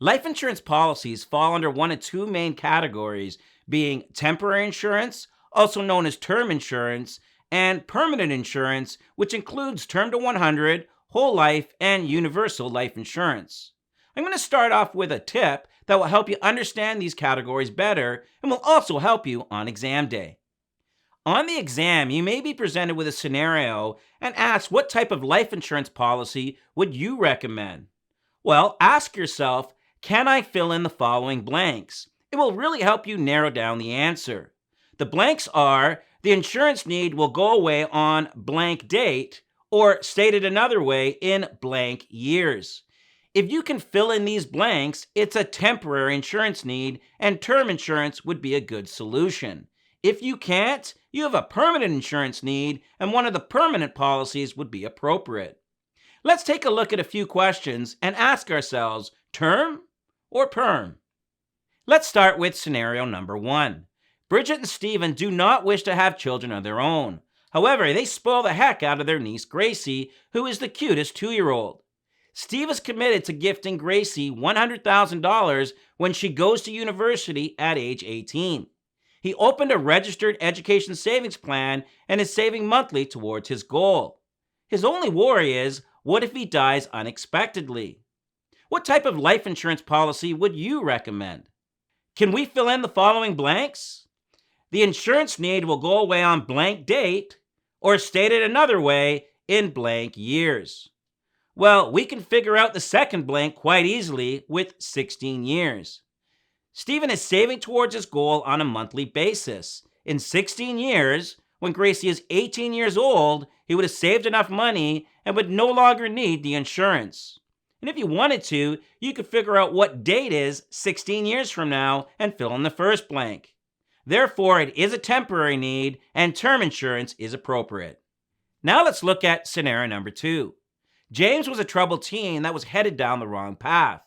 Life insurance policies fall under one of two main categories, being temporary insurance, also known as term insurance, and permanent insurance, which includes term to 100, whole life, and universal life insurance. I'm going to start off with a tip that will help you understand these categories better and will also help you on exam day. On the exam, you may be presented with a scenario and asked what type of life insurance policy would you recommend? Well, ask yourself, can I fill in the following blanks? It will really help you narrow down the answer. The blanks are, the insurance need will go away on blank date, or stated another way, in blank years. If you can fill in these blanks, it's a temporary insurance need, and term insurance would be a good solution. If you can't, you have a permanent insurance need, and one of the permanent policies would be appropriate. Let's take a look at a few questions and ask ourselves, term or perm? Let's start with scenario number 1. Bridget and Stephen do not wish to have children of their own. However, they spoil the heck out of their niece Gracie, who is the cutest 2-year-old. Steve is committed to gifting Gracie $100,000 when she goes to university at age 18. He opened a registered education savings plan and is saving monthly towards his goal. His only worry is, what if he dies unexpectedly? What type of life insurance policy would you recommend? Can we fill in the following blanks? The insurance need will go away on blank date, or stated another way, in blank years. Well, we can figure out the second blank quite easily with 16 years. Stephen is saving towards his goal on a monthly basis. In 16 years, when Gracie is 18 years old, he would have saved enough money and would no longer need the insurance. And if you wanted to, you could figure out what date is 16 years from now and fill in the first blank. Therefore, it is a temporary need and term insurance is appropriate. Now let's look at scenario number 2. James was a troubled teen that was headed down the wrong path.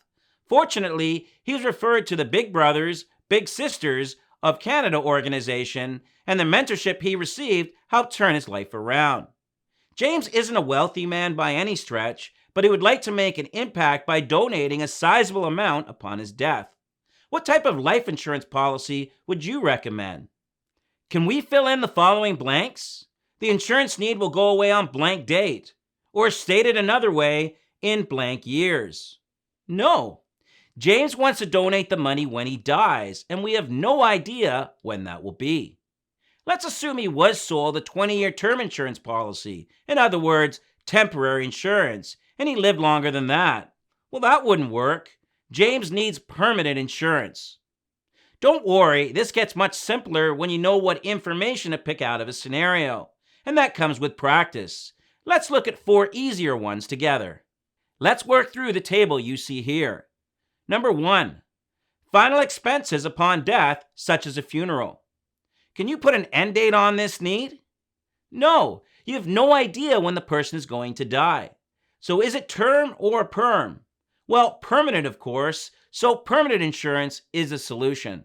Fortunately, he was referred to the Big Brothers, Big Sisters of Canada organization, and the mentorship he received helped turn his life around. James isn't a wealthy man by any stretch, but he would like to make an impact by donating a sizable amount upon his death. What type of life insurance policy would you recommend? Can we fill in the following blanks? The insurance need will go away on blank date, or stated another way, in blank years. No. James wants to donate the money when he dies, and we have no idea when that will be. Let's assume he was sold a 20-year term insurance policy, in other words, temporary insurance, and he lived longer than that. Well, that wouldn't work. James needs permanent insurance. Don't worry, this gets much simpler when you know what information to pick out of a scenario, and that comes with practice. Let's look at 4 easier ones together. Let's work through the table you see here. Number 1, final expenses upon death, such as a funeral. Can you put an end date on this need? No, you have no idea when the person is going to die. So is it term or perm? Well, permanent, of course, so permanent insurance is a solution.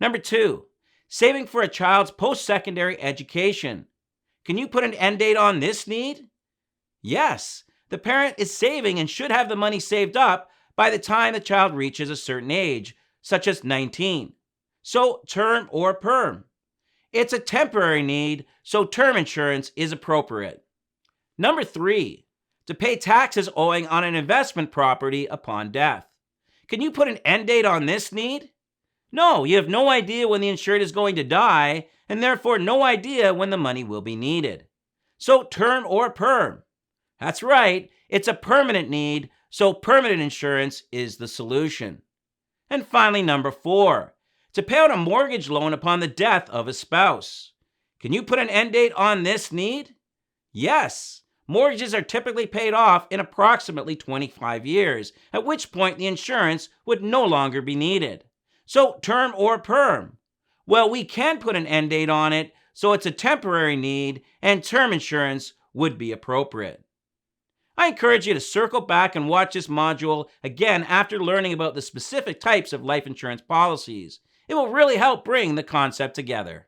Number 2, saving for a child's post-secondary education. Can you put an end date on this need? Yes, the parent is saving and should have the money saved up by the time the child reaches a certain age, such as 19. So term or perm? It's a temporary need, so term insurance is appropriate. Number 3, to pay taxes owing on an investment property upon death. Can you put an end date on this need? No, you have no idea when the insured is going to die, and therefore no idea when the money will be needed. So term or perm? That's right, it's a permanent need, so permanent insurance is the solution. And finally, number 4, to pay out a mortgage loan upon the death of a spouse. Can you put an end date on this need? Yes. Mortgages are typically paid off in approximately 25 years, at which point the insurance would no longer be needed. So term or perm? Well, we can put an end date on it, so it's a temporary need, and term insurance would be appropriate. I encourage you to circle back and watch this module again after learning about the specific types of life insurance policies. It will really help bring the concept together.